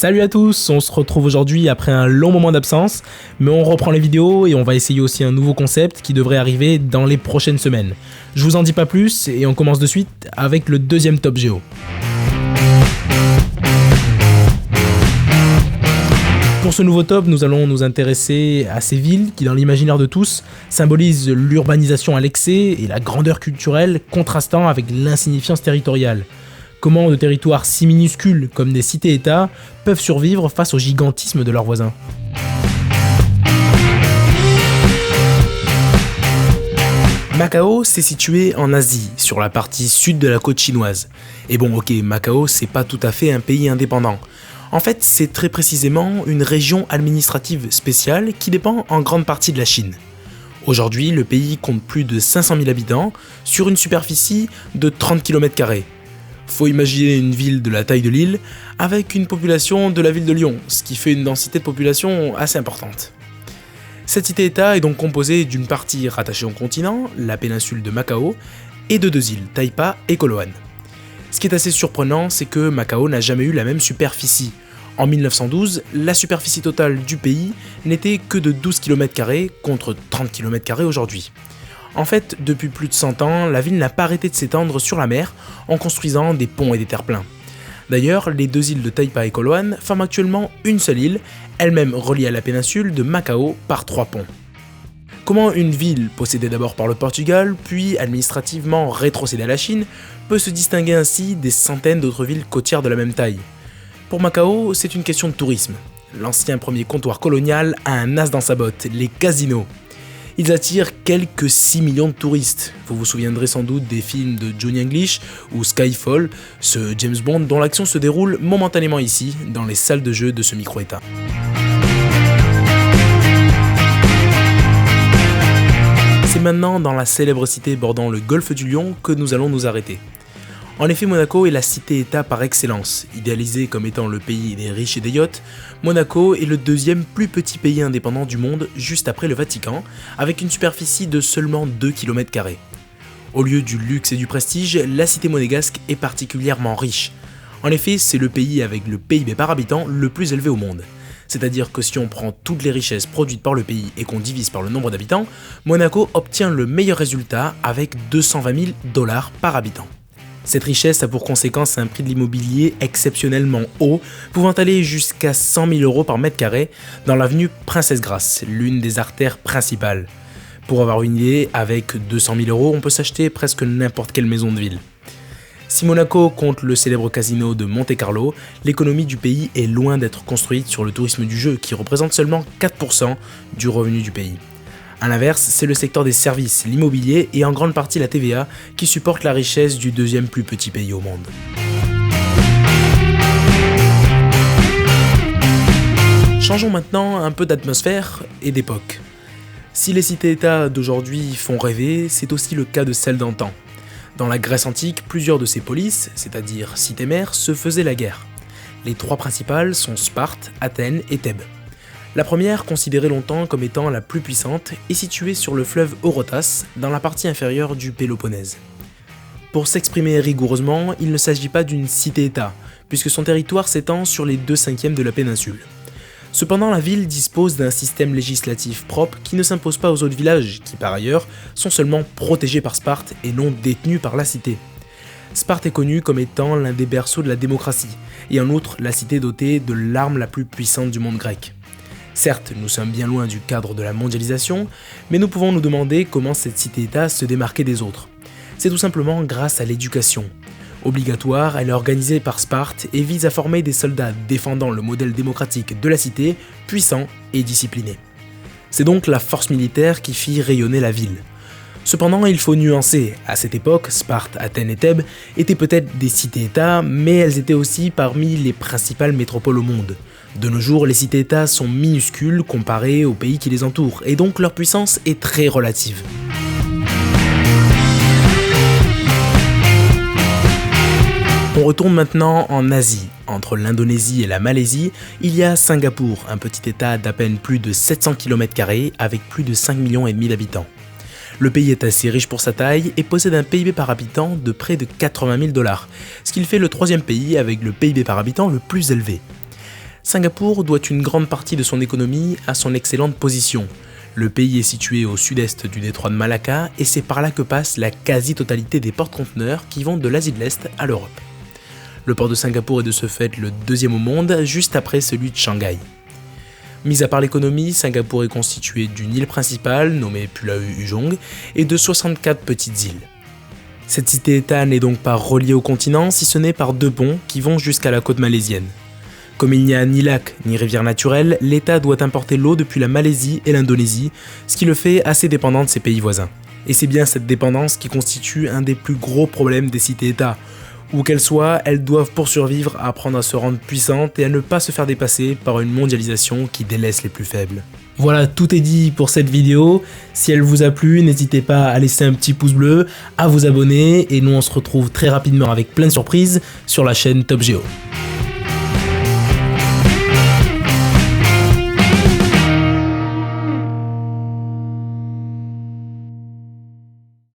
Salut à tous, on se retrouve aujourd'hui après un long moment d'absence, mais on reprend les vidéos et on va essayer aussi un nouveau concept qui devrait arriver dans les prochaines semaines. Je vous en dis pas plus et on commence de suite avec le deuxième top géo. Pour ce nouveau top, nous allons nous intéresser à ces villes qui, dans l'imaginaire de tous, symbolisent l'urbanisation à l'excès et la grandeur culturelle contrastant avec l'insignifiance territoriale. Comment de territoires si minuscules comme des cités-États peuvent survivre face au gigantisme de leurs voisins. Macao, c'est situé en Asie, sur la partie sud de la côte chinoise. Et bon, ok, Macao, c'est pas tout à fait un pays indépendant. En fait, c'est très précisément une région administrative spéciale qui dépend en grande partie de la Chine. Aujourd'hui, le pays compte plus de 500 000 habitants sur une superficie de 30 km². Faut imaginer une ville de la taille de Lille avec une population de la ville de Lyon, ce qui fait une densité de population assez importante. Cette cité-État est donc composée d'une partie rattachée au continent, la péninsule de Macao, et de deux îles, Taipa et Koloan. Ce qui est assez surprenant, c'est que Macao n'a jamais eu la même superficie. En 1912, la superficie totale du pays n'était que de 12 km² contre 30 km² aujourd'hui. En fait, depuis plus de 100 ans, la ville n'a pas arrêté de s'étendre sur la mer en construisant des ponts et des terre-pleins. D'ailleurs, les deux îles de Taipa et Koloan forment actuellement une seule île, elle-même reliée à la péninsule de Macao par 3 ponts. Comment une ville, possédée d'abord par le Portugal, puis administrativement rétrocédée à la Chine, peut se distinguer ainsi des centaines d'autres villes côtières de la même taille ? Pour Macao, c'est une question de tourisme. L'ancien premier comptoir colonial a un as dans sa botte, les casinos. Ils attirent quelques 6 millions de touristes. Vous vous souviendrez sans doute des films de Johnny English ou Skyfall, ce James Bond dont l'action se déroule momentanément ici, dans les salles de jeu de ce micro-état. C'est maintenant dans la célèbre cité bordant le golfe du Lion que nous allons nous arrêter. En effet, Monaco est la cité-État par excellence. Idéalisée comme étant le pays des riches et des yachts, Monaco est le deuxième plus petit pays indépendant du monde, juste après le Vatican, avec une superficie de seulement 2 km². Au lieu du luxe et du prestige, la cité monégasque est particulièrement riche. En effet, c'est le pays avec le PIB par habitant le plus élevé au monde. C'est-à-dire que si on prend toutes les richesses produites par le pays et qu'on divise par le nombre d'habitants, Monaco obtient le meilleur résultat avec 220 000 $ par habitant. Cette richesse a pour conséquence un prix de l'immobilier exceptionnellement haut, pouvant aller jusqu'à 100 000 € par mètre carré dans l'avenue Princesse Grasse, l'une des artères principales. Pour avoir une idée, avec 200 000 €, on peut s'acheter presque n'importe quelle maison de ville. Si Monaco compte le célèbre casino de Monte-Carlo, l'économie du pays est loin d'être construite sur le tourisme du jeu, qui représente seulement 4% du revenu du pays. A l'inverse, c'est le secteur des services, l'immobilier et en grande partie la TVA qui supporte la richesse du deuxième plus petit pays au monde. Changeons maintenant un peu d'atmosphère et d'époque. Si les cités-États d'aujourd'hui font rêver, c'est aussi le cas de celles d'antan. Dans la Grèce antique, plusieurs de ces polices, c'est-à-dire cités-mères, se faisaient la guerre. Les 3 principales sont Sparte, Athènes et Thèbes. La première, considérée longtemps comme étant la plus puissante, est située sur le fleuve Eurotas, dans la partie inférieure du Péloponnèse. Pour s'exprimer rigoureusement, il ne s'agit pas d'une cité-État, puisque son territoire s'étend sur les 2/5 de la péninsule. Cependant, la ville dispose d'un système législatif propre qui ne s'impose pas aux autres villages, qui par ailleurs sont seulement protégés par Sparte et non détenus par la cité. Sparte est connue comme étant l'un des berceaux de la démocratie, et en outre la cité dotée de l'arme la plus puissante du monde grec. Certes, nous sommes bien loin du cadre de la mondialisation, mais nous pouvons nous demander comment cette cité-État se démarquait des autres. C'est tout simplement grâce à l'éducation. Obligatoire, elle est organisée par Sparte et vise à former des soldats défendant le modèle démocratique de la cité, puissants et disciplinés. C'est donc la force militaire qui fit rayonner la ville. Cependant, il faut nuancer. À cette époque, Sparte, Athènes et Thèbes étaient peut-être des cités-États, mais elles étaient aussi parmi les principales métropoles au monde. De nos jours, les cités-États sont minuscules comparées aux pays qui les entourent, et donc leur puissance est très relative. On retourne maintenant en Asie. Entre l'Indonésie et la Malaisie, il y a Singapour, un petit état d'à peine plus de 700 km² avec plus de 5,5 millions d'habitants. Le pays est assez riche pour sa taille et possède un PIB par habitant de près de 80 000 $, ce qui le fait le 3e pays avec le PIB par habitant le plus élevé. Singapour doit une grande partie de son économie à son excellente position. Le pays est situé au sud-est du détroit de Malacca et c'est par là que passe la quasi-totalité des porte-conteneurs qui vont de l'Asie de l'Est à l'Europe. Le port de Singapour est de ce fait le deuxième au monde, juste après celui de Shanghai. Mis à part l'économie, Singapour est constitué d'une île principale, nommée Pulau Ubon, et de 64 petites îles. Cette cité-État n'est donc pas reliée au continent, si ce n'est par 2 ponts qui vont jusqu'à la côte malaisienne. Comme il n'y a ni lac ni rivière naturelle, l'État doit importer l'eau depuis la Malaisie et l'Indonésie, ce qui le fait assez dépendant de ses pays voisins. Et c'est bien cette dépendance qui constitue un des plus gros problèmes des cités-États. Où qu'elles soient, elles doivent pour survivre apprendre à se rendre puissantes et à ne pas se faire dépasser par une mondialisation qui délaisse les plus faibles. Voilà, tout est dit pour cette vidéo. Si elle vous a plu, n'hésitez pas à laisser un petit pouce bleu, à vous abonner et nous on se retrouve très rapidement avec plein de surprises sur la chaîne Top Géo.